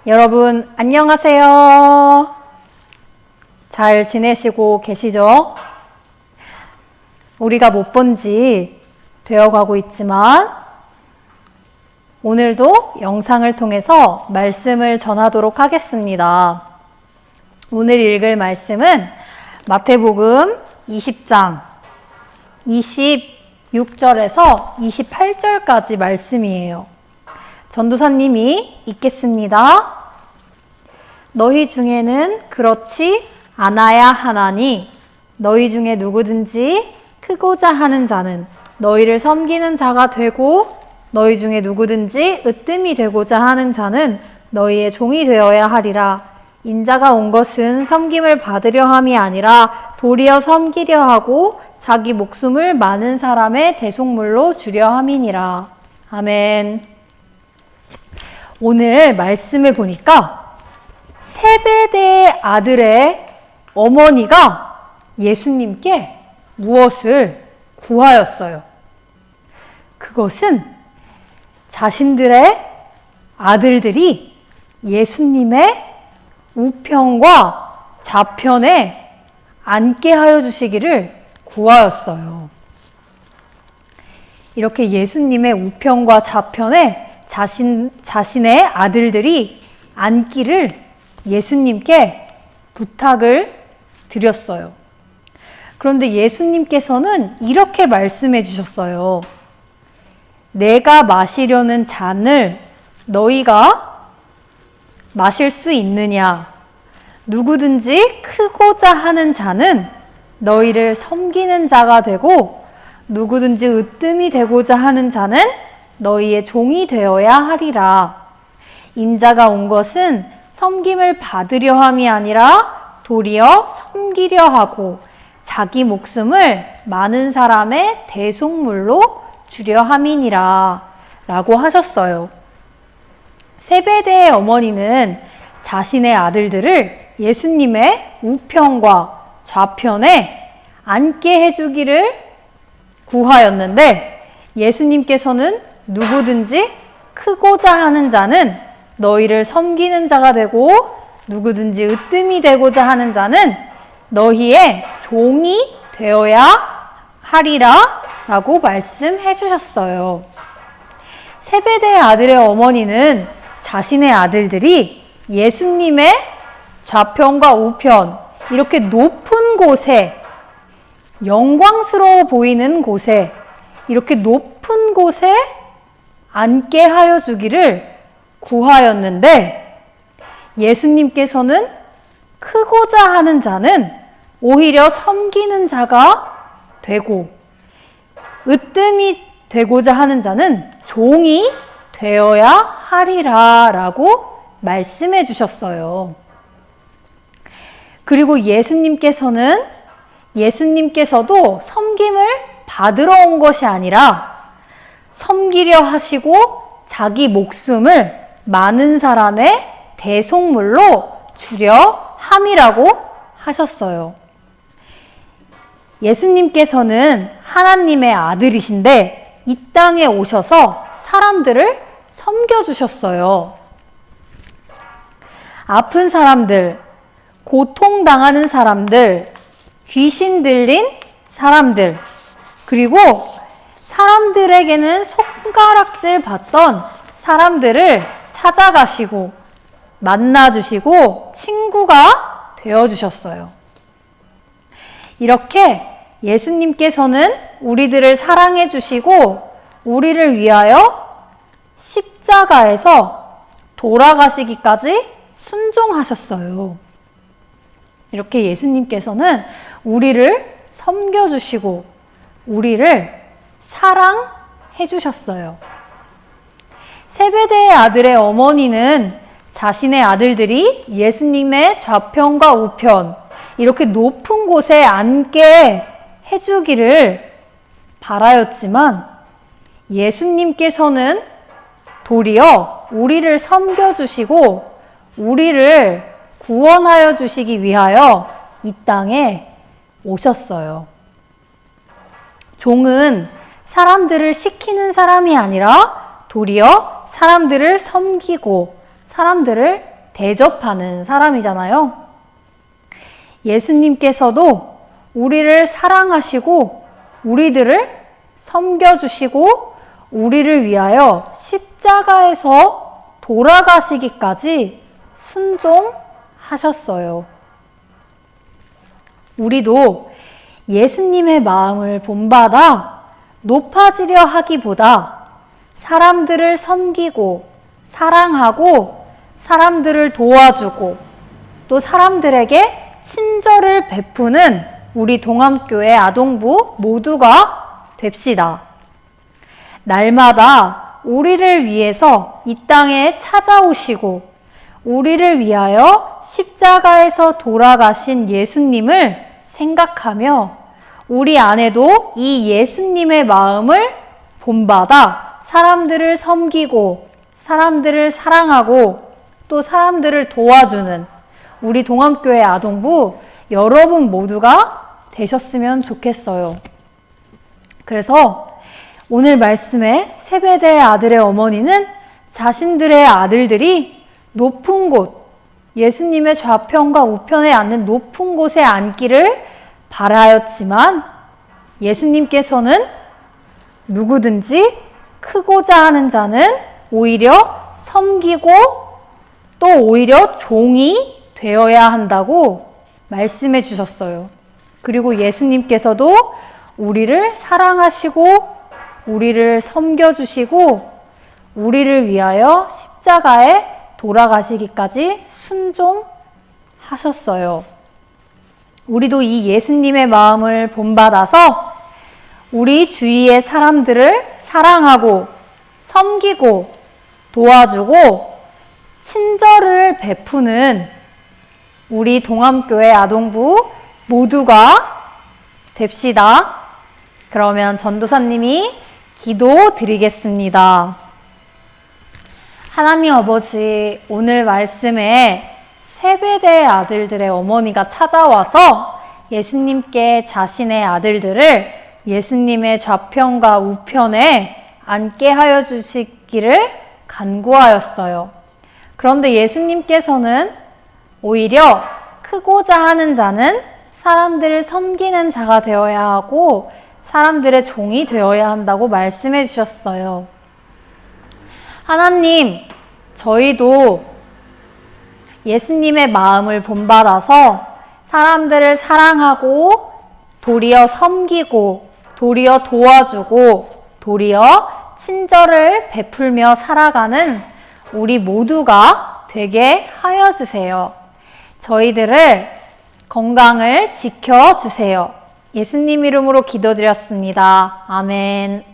여러분 안녕하세요. 잘 지내시고 계시죠? 우리가 못 본 지 되어가고 있지만 오늘도 영상을 통해서 말씀을 전하도록 하겠습니다. 오늘 읽을 말씀은 마태복음 20장 26절에서 28절까지 말씀이에요. 전도사님이 읽겠습니다. 너희 중에는 그렇지 않아야 하나니 너희 중에 누구든지 크고자 하는 자는 너희를 섬기는 자가 되고 너희 중에 누구든지 으뜸이 되고자 하는 자는 너희의 종이 되어야 하리라. 인자가 온 것은 섬김을 받으려 함이 아니라 도리어 섬기려 하고 자기 목숨을 많은 사람의 대속물로 주려 함이니라. 아멘. 오늘 말씀을 보니까 세베대의 아들의 어머니가 예수님께 무엇을 구하였어요. 그것은 자신들의 아들들이 예수님의 우편과 좌편에 앉게 하여 주시기를 구하였어요. 이렇게 예수님의 우편과 좌편에 자신의 아들들이 앉기를 예수님께 부탁을 드렸어요. 그런데 예수님께서는 이렇게 말씀해 주셨어요. 내가 마시려는 잔을 너희가 마실 수 있느냐? 누구든지 크고자 하는 자는 너희를 섬기는 자가 되고 누구든지 으뜸이 되고자 하는 자는 너희의 종이 되어야 하리라. 인자가 온 것은 섬김을 받으려 함이 아니라 도리어 섬기려 하고 자기 목숨을 많은 사람의 대속물로 주려 함이니라 라고 하셨어요. 세베대의 어머니는 자신의 아들들을 예수님의 우편과 좌편에 앉게 해주기를 구하였는데 예수님께서는 누구든지 크고자 하는 자는 너희를 섬기는 자가 되고 누구든지 으뜸이 되고자 하는 자는 너희의 종이 되어야 하리라 라고 말씀해 주셨어요. 세베대의 아들의 어머니는 자신의 아들들이 예수님의 좌편과 우편 이렇게 높은 곳에 영광스러워 보이는 곳에 이렇게 높은 곳에 앉게 하여 주기를 구하였는데 예수님께서는 크고자 하는 자는 오히려 섬기는 자가 되고 으뜸이 되고자 하는 자는 종이 되어야 하리라 라고 말씀해 주셨어요. 그리고 예수님께서도 섬김을 받으러 온 것이 아니라 섬기려 하시고 자기 목숨을 많은 사람의 대속물로 주려 함이라고 하셨어요. 예수님께서는 하나님의 아들이신데 이 땅에 오셔서 사람들을 섬겨주셨어요. 아픈 사람들, 고통당하는 사람들, 귀신 들린 사람들, 그리고 사람들에게는 손가락질 받던 사람들을 찾아가시고 만나주시고 친구가 되어주셨어요. 이렇게 예수님께서는 우리들을 사랑해 주시고 우리를 위하여 십자가에서 돌아가시기까지 순종하셨어요. 이렇게 예수님께서는 우리를 섬겨주시고 우리를 사랑해 주셨어요. 세베대의 아들의 어머니는 자신의 아들들이 예수님의 좌편과 우편 이렇게 높은 곳에 앉게 해주기를 바라였지만 예수님께서는 도리어 우리를 섬겨주시고 우리를 구원하여 주시기 위하여 이 땅에 오셨어요. 종은 사람들을 시키는 사람이 아니라 도리어 사람들을 섬기고 사람들을 대접하는 사람이잖아요. 예수님께서도 우리를 사랑하시고 우리들을 섬겨주시고 우리를 위하여 십자가에서 돌아가시기까지 순종하셨어요. 우리도 예수님의 마음을 본받아 높아지려 하기보다 사람들을 섬기고 사랑하고 사람들을 도와주고 또 사람들에게 친절을 베푸는 우리 동암교회 아동부 모두가 됩시다. 날마다 우리를 위해서 이 땅에 찾아오시고 우리를 위하여 십자가에서 돌아가신 예수님을 생각하며 우리 안에도 이 예수님의 마음을 본받아 사람들을 섬기고 사람들을 사랑하고 또 사람들을 도와주는 우리 동암교회 아동부 여러분 모두가 되셨으면 좋겠어요. 그래서 오늘 말씀에 세베대의 아들의 어머니는 자신들의 아들들이 높은 곳, 예수님의 좌편과 우편에 앉는 높은 곳에 앉기를 바라였지만 예수님께서는 누구든지 크고자 하는 자는 오히려 섬기고 또 오히려 종이 되어야 한다고 말씀해 주셨어요. 그리고 예수님께서도 우리를 사랑하시고 우리를 섬겨주시고 우리를 위하여 십자가에 돌아가시기까지 순종하셨어요. 우리도 이 예수님의 마음을 본받아서 우리 주위의 사람들을 사랑하고 섬기고 도와주고 친절을 베푸는 우리 동암교회 아동부 모두가 됩시다. 그러면 전도사님이 기도 드리겠습니다. 하나님 아버지, 오늘 말씀에 세베대의 아들들의 어머니가 찾아와서 예수님께 자신의 아들들을 예수님의 좌편과 우편에 앉게 하여 주시기를 간구하였어요. 그런데 예수님께서는 오히려 크고자 하는 자는 사람들을 섬기는 자가 되어야 하고 사람들의 종이 되어야 한다고 말씀해 주셨어요. 하나님, 저희도 예수님의 마음을 본받아서 사람들을 사랑하고 도리어 섬기고 도리어 도와주고 도리어 친절을 베풀며 살아가는 우리 모두가 되게 하여 주세요. 저희들을 건강을 지켜주세요. 예수님 이름으로 기도드렸습니다. 아멘.